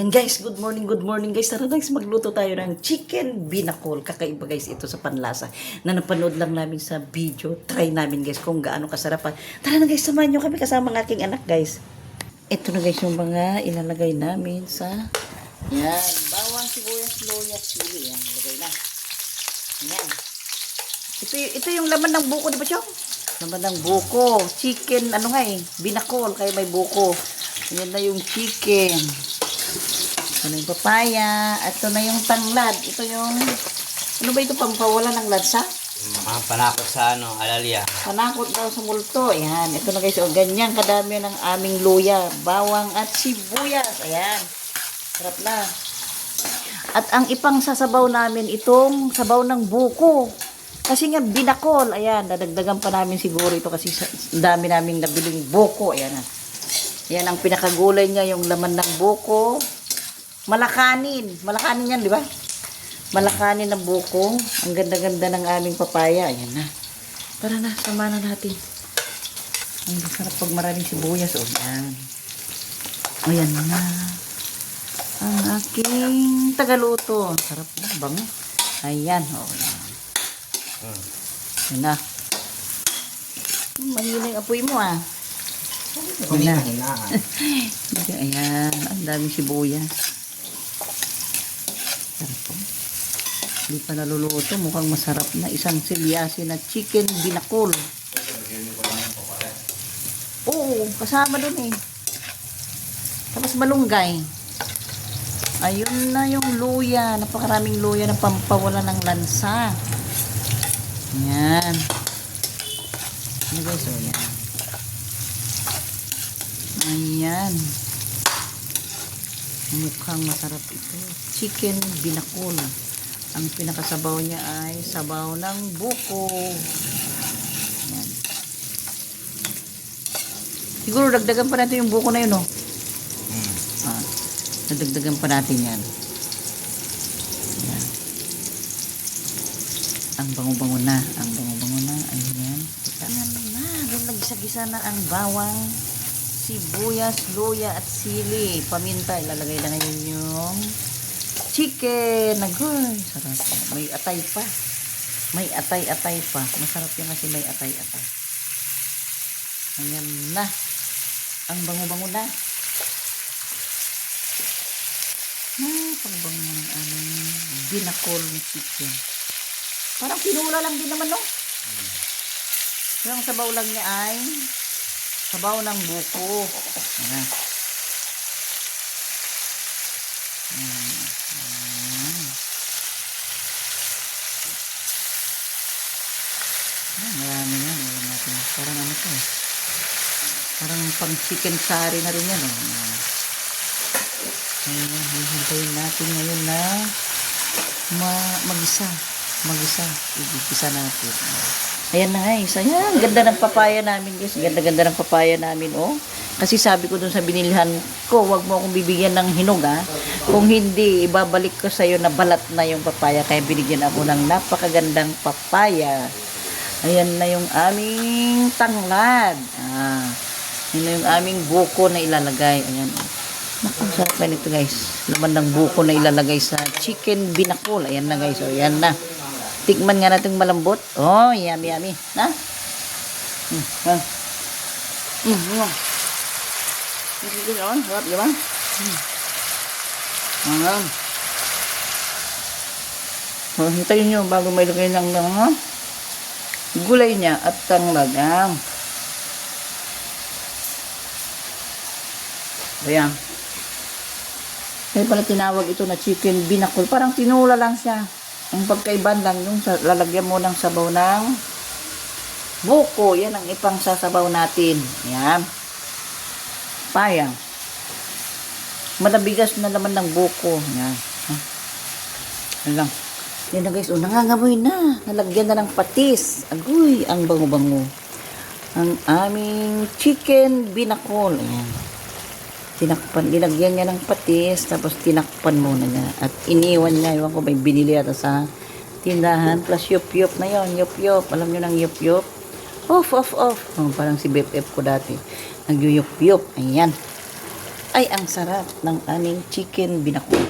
Ayan guys, good morning guys. Tara guys, magluto tayo ng chicken binakol. Kakaiba guys ito sa panlasa na napanood lang namin sa video. Try namin guys kung gaano kasarap. Tara na guys, samahan nyo kami kasama ng aking anak guys. Ito na guys yung mga ilalagay namin sa yan, bawang, sibuyas, loya, chili. Yan, ilagay na. Yan. Ito yung laman ng buko, di ba Chong? Laman ng buko. Chicken, ano nga binakol, kaya may buko. Yan na yung chicken. Ito na yung papaya. Ito na yung tanglad. Ito yung, ano ba ito, pampawala ng lansa? Panakot sa alalya. Panakot daw sa multo. Ayan. Ito na guys. O, ganyan kadami ng aming luya, bawang at sibuyas. Ayan. Sarap na. At ang ipang sasabaw namin, itong sabaw ng buko. Kasi nga binakol. Ayan. Dadagdagan pa namin siguro ito kasi dami naming nabiling buko. Ayan na. Yan ang pinakagulay niya, yung laman ng buko. Malakanin. Malakanin yan, di ba? Malakanin ng buko. Ang ganda-ganda ng aming papaya. Ayan na. Tara na, sama na natin. Ang sarap pag maraming sibuyas. O, yan. O, yan na. Ang aking tagaluto. Sarap na, bango. Ayan. O, yan. Yan na. Mahina yung apoy mo, Ayan. Ayan, ang daming sibuyas. Sarap po. Hindi pa naluluto, mukhang masarap na isang silyasi na chicken binakol. Oo, kasama dun Tapos malunggay. Ayun na yung luya, napakaraming luya na pampawala ng lansa. Ayan. Ano guys, ayan. Ayan. Mukhang masarap ito. Chicken binakol. Ang pinakasabaw niya ay sabaw ng buko. Ayan. Siguro dagdagan pa natin yung buko na yun, nadagdagan pa natin yan. Ayan. Ang bango-bango na. Ang bango-bango na. Ayan. Ayan na. Nagisa-gisa na ang bawang, sibuyas, luya at sili. Paminta, ilalagay na ngayon yung chicken. Agoy, sarap. May atay pa. May atay-atay pa. Masarap yan kasi may atay-atay. Ayan na. Ang bango-bango na. Pagbango ng aming binakol na chicken. Parang pinula lang din naman, Yung sabaw lang niya ay sabaw ng buko. Ayan. Marami yan. Wala natin. Parang ano to. Parang pang chicken sari na rin yan. Ayan. Hihintayin natin ngayon na mag-isa. Igigisa natin. Ayan na guys. Ayan. Ganda ng papaya namin guys. Ganda-ganda ng papaya namin Kasi sabi ko dun sa binilhan ko, wag mo akong bibigyan ng hinog Kung hindi, ibabalik ko sa'yo na balat na yung papaya. Kaya binigyan ako ng napakagandang papaya. Ayan na yung aming tanglad. Ayan na yung aming buko na ilalagay. Ayan. Naku, sarap na nito guys. Laman ng buko na ilalagay sa chicken binakol. Ayan na guys. Ayan na. Tikman nga natin malambot. Oh, yummy. Na? Sarap, di ba? Hintayin nyo bago may lagay ng gulay niya at tanglad. Ayan. Kaya pala tinawag ito na chicken binakol. Parang tinula lang siya. Ang pagkaiban lang yung lalagyan mo ng sabaw ng buko. Yan ang ipang sasabaw natin. Yan. Paya. Madabigas na naman ng buko. Yan. Yan lang. Yan na guys. Nangangamoy na. Nalagyan na ng patis. Agoy. Ang bango-bango. Ang aming chicken binakol. Ayan. Dinagyan niya ng patis, tapos tinakpan muna niya. At iniwan niya, iwan ko may binili ata sa tindahan. Plus yup-yup na yon, yup-yup. Alam niyo ng yup-yup? Off. Parang si BFF ko dati. Nag-yup-yup. Ayan. Ay, ang sarap ng aming chicken binakol.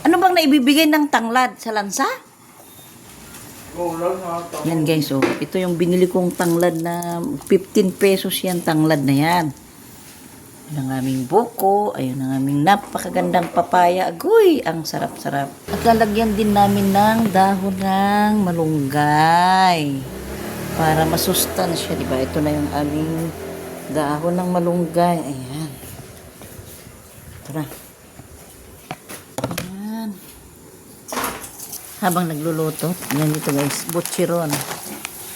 Ano bang naibibigay ng tanglad sa lansa? Yan guys, oh. Ito yung binili kong tanglad na 15 pesos yan, tanglad na yan. Yan ang aming buko. Ayun ang aming napakagandang papaya. Agoy, ang sarap-sarap. At lalagyan din namin ng dahon ng malunggay. Para masustansya, di ba? Ito na yung aming dahon ng malunggay. Ayan. Ito na. Ayan. Habang nagluluto, yan dito guys, butchiron.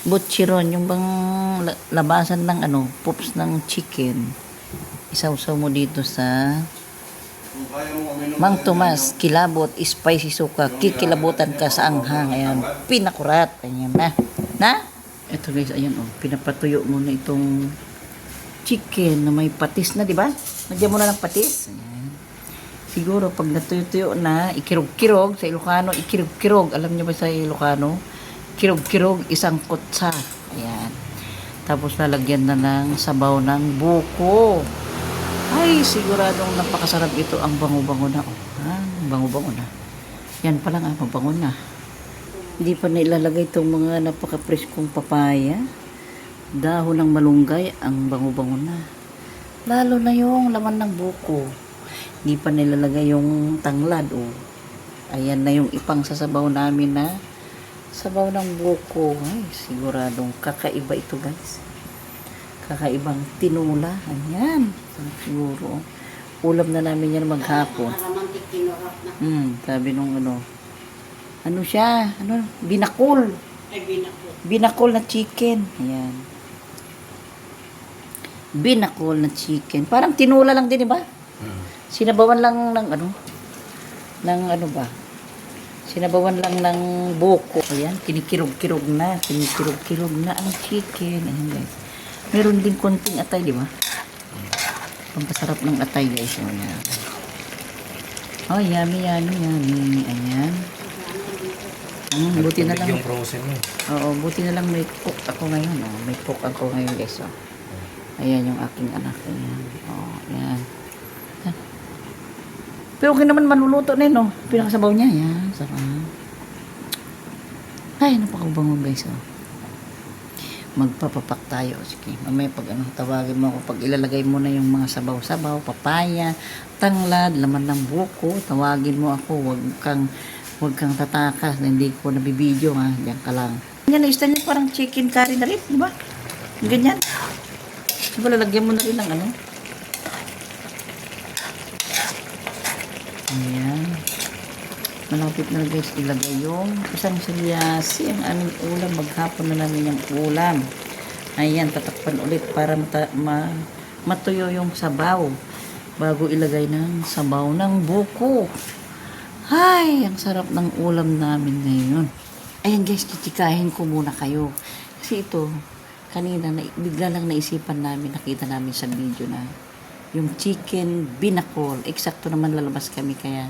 Butchiron, yung bang labasan ng pups ng chicken. Isawsaw mo dito sa Mang Tomas, kilabot, spicy suka, kikilabutan ka sa anghang. Ayan, pinakurat. Ayan na. Na? Ito guys, ayan pinapatuyo mo na itong chicken na may patis na, di ba? Nagyan mo na ng patis. Ayan. Siguro pag natuyo-tuyo na, ikirog-kirog sa Ilocano, ikirog-kirog. Alam niyo ba sa Ilocano? Kirog-kirog, isang kutsa. Ayan. Tapos lalagyan na ng sabaw ng buko. Ay, siguradong napakasarap ito. Ang bango-bango na. Bango-bango na. Yan pa lang, mabango na. Hindi pa na ilalagay itong mga napaka-preskong papaya. Dahon ng malunggay, ang bango-bango na. Lalo na yung laman ng buko. Hindi pa nilalagay yung tanglad. Ayan na yung ipang sasabaw namin na sabaw ng buko. Ay, siguradong kakaiba ito guys. Kakaibang tinula. Ayan. Siguro. Ulam na namin yan maghapon. Sabi nung ano siya? Binakol. Ay, binakol. Binakol na chicken. Ayan. Binakol na chicken. Parang tinula lang din, di ba? Sinabawan lang ng Sinabawan lang ng buko. Ayan, kinikirog-kirog na. Kinikirog-kirog na ang chicken. Ayan guys. Meron din konting atay, di ba? Pampasarap ng atay guys. Ayan. Oh, yummy, yummy, yummy. Ayan. Buti na lang. Yung frozen mo. Oo, buti na lang may cook ako ngayon. May cook ako ngayon guys. Ayan yung aking anak. Ayan. Ayan. Pero okay naman maluluto na yun, pinakasabaw niya. Yan, sarap. Ay, napakabango guys, Magpapapak tayo. Sige, mamaya pag tawagin mo ako, pag ilalagay mo na yung mga sabaw-sabaw, papaya, tanglad, laman ng buko, tawagin mo ako, wag kang tatakas, hindi ko nabibidyo, diyan ka lang. Yan, na-stand yun parang chicken curry na rin, di ba? Ganyan. Diba, lalagyan mo na rin ng Ayan. Malapit na guys ilagay yung isang silyasi ang aming ulam. Maghapon na namin yung ulam. Ayan, tatakpan ulit para matuyo yung sabaw bago ilagay ng sabaw ng buko. Ay, ang sarap ng ulam namin ngayon. Ayan guys, titikahin ko muna kayo. Kasi ito, kanina bigla lang naisipan namin, nakita namin sa video na yung chicken binakol. Eksakto naman lalabas kami kaya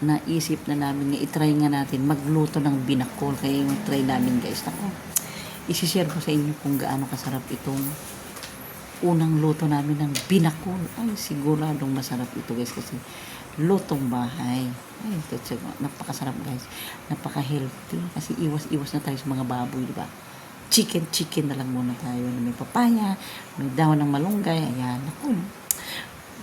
naisip na namin nga itry nga natin magluto ng binakol. Kaya yung try namin guys. Ako, isishare ko sa inyo kung gaano kasarap itong unang luto namin ng binakol. Ay, siguradong masarap ito guys kasi lutong bahay. Ay, ito, napakasarap guys. Napaka-healthy kasi iwas-iwas na tayo sa mga baboy, di ba? Chicken na lang muna tayo na may papaya, may dahon ng malunggay. Ayan, ako.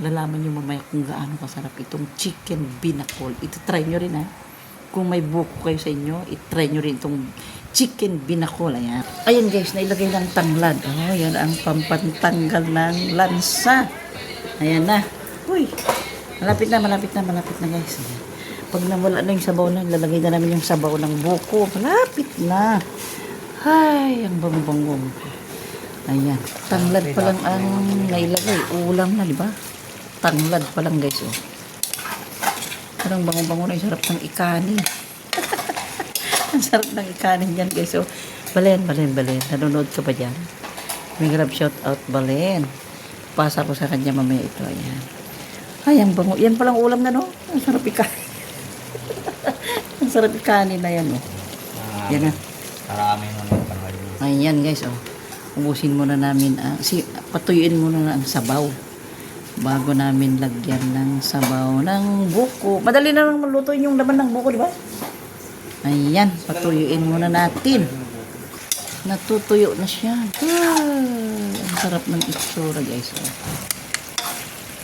Lalaman nyo mamaya kung gaano kasarap itong chicken binakol. Ito-try nyo rin Kung may buko kayo sa inyo, itry nyo rin itong chicken binakol. Ayan. Ayan guys, nailagay ng tanglad. Yan ang pampantanggal ng lansa. Ayan na. Uy, malapit na guys. Ayan. Pag nawala na yung sabaw na, lalagay na namin yung sabaw ng buko. Malapit na. Ay, ang bango-bango. Ayan. Tanglad pa lang ang nailagay. Ulam na, di ba? Tanglad pa lang, guys. Parang bango-bango na yung sarap ng ikanin. Ang sarap ng ikanin dyan, guys. Balen. Nanonood ka ba dyan? May grab shout out, Balen. Pasa ko sa kanya mamaya ito. Ayan. Ay, ang bango. Yan palang ulam na, no? Ang sarap ikanin. Ang sarap ikanin na yan, Yan na. Karami mo na yung tanghali. Ayan guys, ubusin muna namin, patuyuin muna na ang sabaw. bago namin lagyan ng sabaw ng buko. Madali na lang maluto yung laman ng buko, di ba? Ayan, patuyuin muna natin. Natutuyo na siya. Ang sarap ng itsura, guys.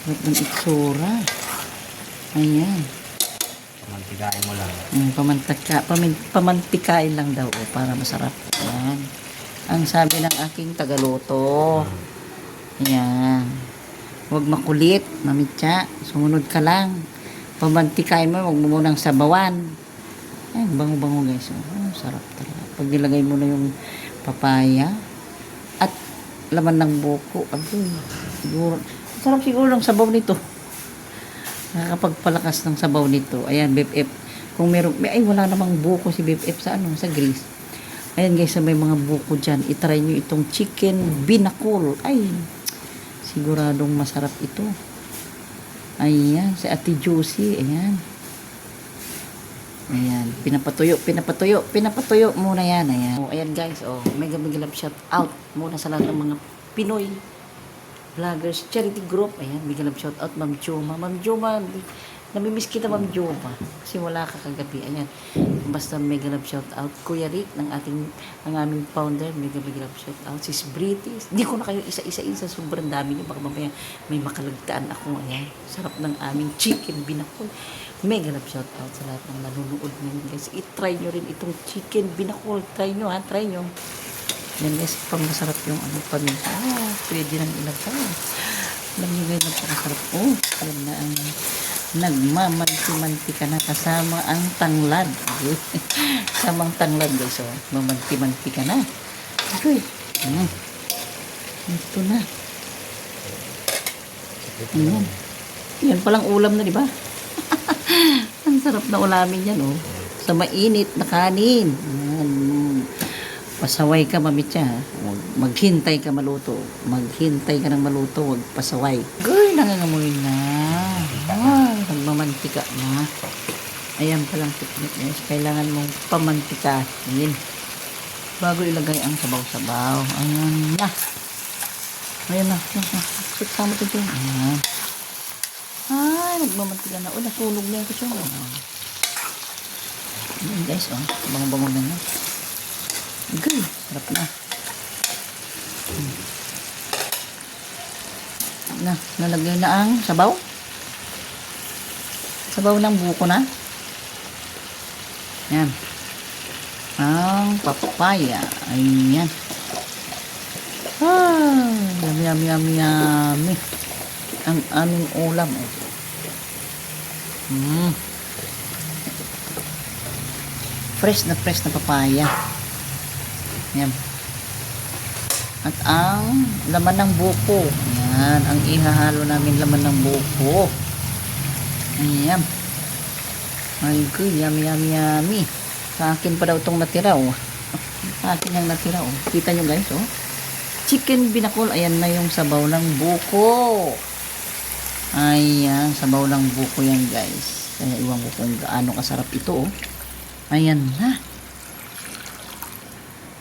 Sarap ng itsura. Ayan. Mantigain mo lang. Pamantikain lang daw para masarap. Ayan. Ang sabi ng aking tagaluto. Ayan. Huwag makulit, mamitya. Sumunod ka lang. Pamantikain mo, huwag mo munang sabawan. Ayan, bango-bango guys. Sarap talaga. Pag nilagay mo na yung papaya at laman ng buko. Siguro. Sarap siguro ng sabaw nito. Nakakapagpalakas ng sabaw nito. Ayan, BFF. Kung meron, wala namang buko si BFF sa Greece. Ayan guys, may mga buko dyan. I-try nyo itong chicken binakol. Ay, siguradong masarap ito. Ayan, si Ate Juicy. Ayan. Ayan, pinapatuyo muna yan. Ayan. Ayan guys, mega love shout out muna sa lahat ng mga Pinoy vloggers, charity group. Ayan, big love shout out, Ma'am Joma. Ma'am Joma, namimiss kita, Ma'am Joma. Kasi wala ka kagabi. Ayan, basta mega love shout out. Kuya Rick, ang aming founder, mega love shout out. Sis British. Hindi ko na kayo isa-isa, sobrang dami niyo. Baka mamaya may makalagtaan ako. Ayan, sarap ng aming chicken binakol. Mega love shout out sa lahat ng nanonood ngayon, guys. I-try nyo rin itong chicken binakol. Try nyo, ha? Try nyo. Yan guys, pang masarap yung paminta. Pwede nang ilagay. Alam nyo guys, napakasarap. Yan na ang nagmamanti-manti ka na kasama ang tanglad. Kasamang tanglad guys. Mamanti-manti ka na. Okay. Ito na. Ayan. Yan palang ulam na, di ba? Ang sarap na ulamin yan, sa mainit na kanin. Pasaway ka, mamitya. Maghintay ka maluto. Maghintay ka ng maluto, huwag pasaway. Goy, nangangamoy na. Nagmamantika na. Ayan palang technique guys. Kailangan mong pamantikahin bago ilagay ang sabaw-sabaw. Ayan na. Ayan na. Sama ito dyan. Ayan. Nagmamantika na. Nasunog na ito siya. Ayan guys, bango-bango na na. Okay, sarap na. Nalagay na ang sabaw. Sabaw ng buko na. Ayan. Ang papaya. Ayan. Yummy. Ang aming ulam. Fresh na papaya. Ayan. At ang laman ng buko. Ayan. Ang ihahalo namin laman ng buko. Ayan. Ay, good. Yummy. Sa akin pa daw itong natira, Sa akin yung natira, Kita nyo guys, Chicken binakol. Ayan na yung sabaw ng buko. Ayan. Sabaw ng buko yan, guys. Kaya iwan ko kung gaano kasarap ito, Ayan na.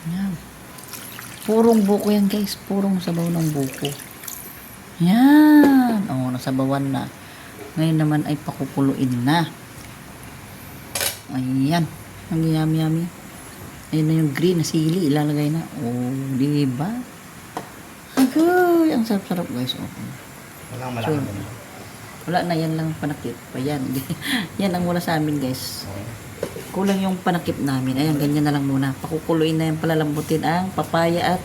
Ayan. Purong buko yan guys. Purong sabaw ng buko. Yan. Nasabawan na. Ngayon naman ay pakukuluin na. Ayan. Ang yummy. Ayan na yung green na sili. Ilalagay na. Diba? Agoy. Ang sarap-sarap guys. Walang malaki. Wala na. Yan lang panakip. Ayan. Yan ang wala sa amin guys. Kulang yung panakip namin. Ayan, ganyan na lang muna. Pakukuluin na yung palalambutin ang papaya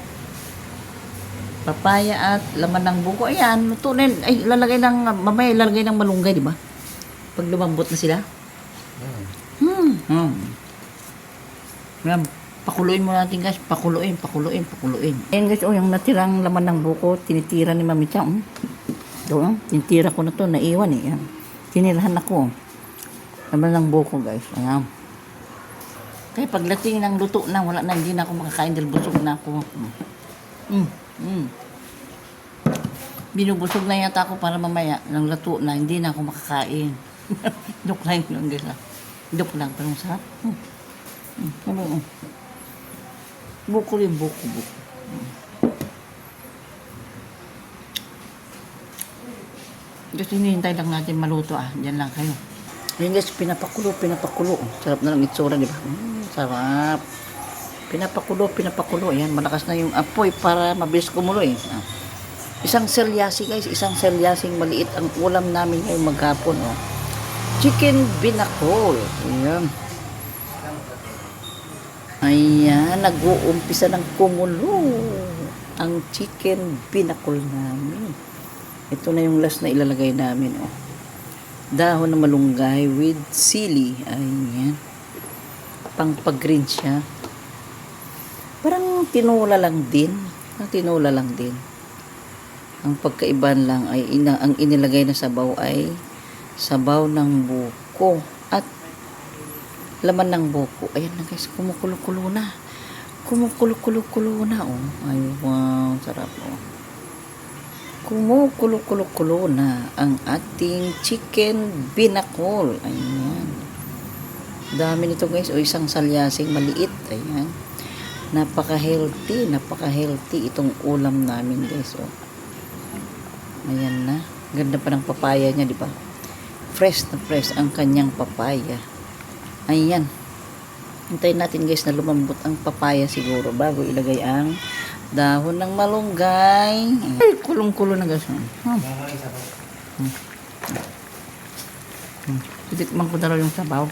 at laman ng buko. Ayan, luto na yun. Ay, mamaya ilalagay ng malunggay, di ba? Pag lumambot na sila. Ayan, pakuluin mo natin guys. Pakuluin. Ayan guys, yung natirang laman ng buko, tinitira ni Mami Chang. Tinitira ko na to, naiwan Ayan. Tinirahan ako. Laman ng buko guys. Ayan. Kaya pagdating ng luto na, wala na, hindi na ako makakain dahil busog na ako. Binubusog na yata ako para mamaya ng luto na, hindi na ako makakain. Joke lang yun guys. Joke lang, pero sarap. Buko rin, buko. Just hinihintay lang natin maluto Diyan lang kayo. Ayun guys, pinapakulo. Sarap na ng itsura, di ba? Sarap. Pinapakulo. Ayan, malakas na yung apoy para mabilis kumulo eh. Isang selyasi guys, isang selyasing maliit ang ulam namin ngayong maghapon. Oh. Chicken binakol. Ayan, nag-uumpisa ng kumulo ang chicken binakol namin. Ito na yung last na ilalagay namin. Oh. Dahon na malunggay with sili. Ayan. Pang-pag-green siya. Parang tinula lang din. Ang pagkaiban lang ay ang inilagay na sabaw ay sabaw ng buko at laman ng buko. Ayan na guys, kumukulo-kulo na. Oh. Ay, wow, sarap oh. Kumukulo-kulo na ang ating chicken binakol. Ayan. Dami nito guys. O isang salyasing maliit. Ayan. Napaka-healthy itong ulam namin guys. O. Ayan na. Ganda pa ng papaya niya, di ba? Fresh na fresh ang kanyang papaya. Ayan. Hintayin natin guys na lumambot ang papaya siguro bago ilagay ang dahon ng malunggay. Ay, kulong-kulo na guys. Titikman ko na raw yung sabaw.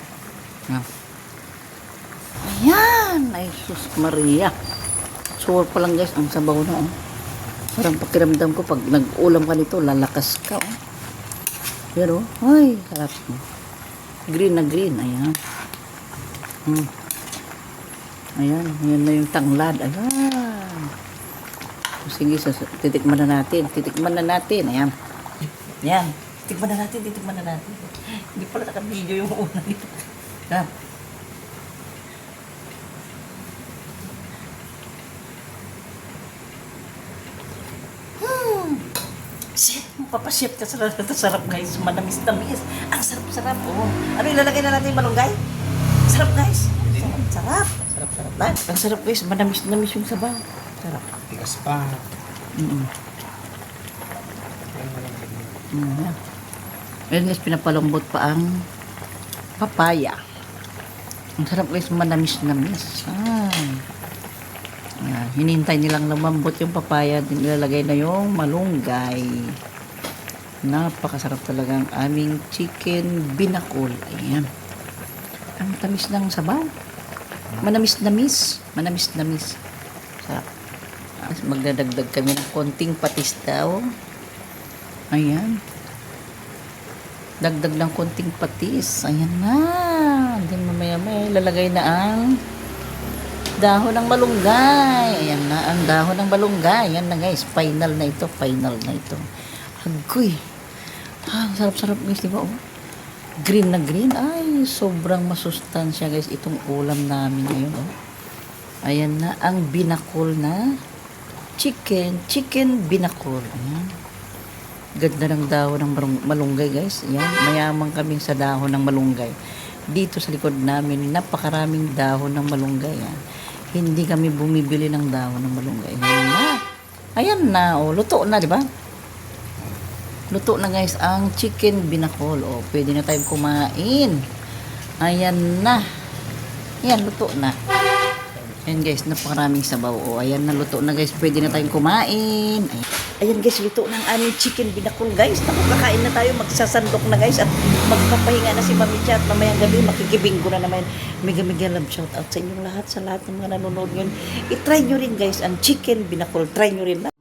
Ayan. Ay, sus Maria. Sure pa lang guys ang sabaw na. Oh. Parang pakiramdam ko pag nag-ulam ka nito, lalakas ka. Oh. Pero, ay, sarap. Green na green. Ayan. Ayan. Ayan na yung tanglad. Ayan. Sige, titikman na natin. Ayan. Ayan. Titikman na natin. Hindi pala naka-video yung una dito. Ayan. Shit, papashit ka sarap guys. Manamis-tamis. Ang sarap-sarap. Oh. Ano ilalagay na natin yung malunggay? Sarap guys. Sarap. Ang sarap guys. Manamis-namis yung sabaw. Sarap. Tigas pa. Ngayon guys, pinapalambot pa ang papaya. Ang sarap guys, manamis-namis. Hinintay nilang lumambot yung papaya, din ilalagay na yung malunggay. Napakasarap talaga ang aming chicken binakol. Ayan. Ang tamis ng sabaw. Manamis-namis. Sarap. Magdadagdag kami ng konting patis daw. Ayan. Dagdag ng konting patis. Ayan na. Then mamaya may lalagay na ang dahon ng malunggay. Ayan na ang dahon ng malunggay. Ayan na guys. Final na ito. Agoy. Sarap-sarap guys. Diba? Oh? Green na green. Ay, sobrang masustansya guys. Itong ulam namin ngayon. Oh. Ayan na ang binakol na chicken binakol. Ayan. Ganda ng dahon ng malunggay guys. Ayan. Mayaman kami sa dahon ng malunggay. Dito sa likod namin, napakaraming dahon ng malunggay. Ayan. Hindi kami bumibili ng dahon ng malunggay. Ayan na. Oh, luto na, di ba? Luto na guys ang chicken binakol. Oh, pwede na tayong kumain. Ayan na. Ayan, luto na. Ayan guys, napakaraming sabaw. Oh, ayan na, luto na guys. Pwede na tayong kumain. Ayan guys, luto na ang aming chicken binakol guys. Kakain na tayo, magsasandok na guys. At magpapahinga na si Mami Chat. Mamayang gabi, makikibinggo na naman. Mega love shout out sa inyong lahat. Sa lahat ng mga nanonood ngayon. I-try nyo rin guys ang chicken binakol. Try nyo rin.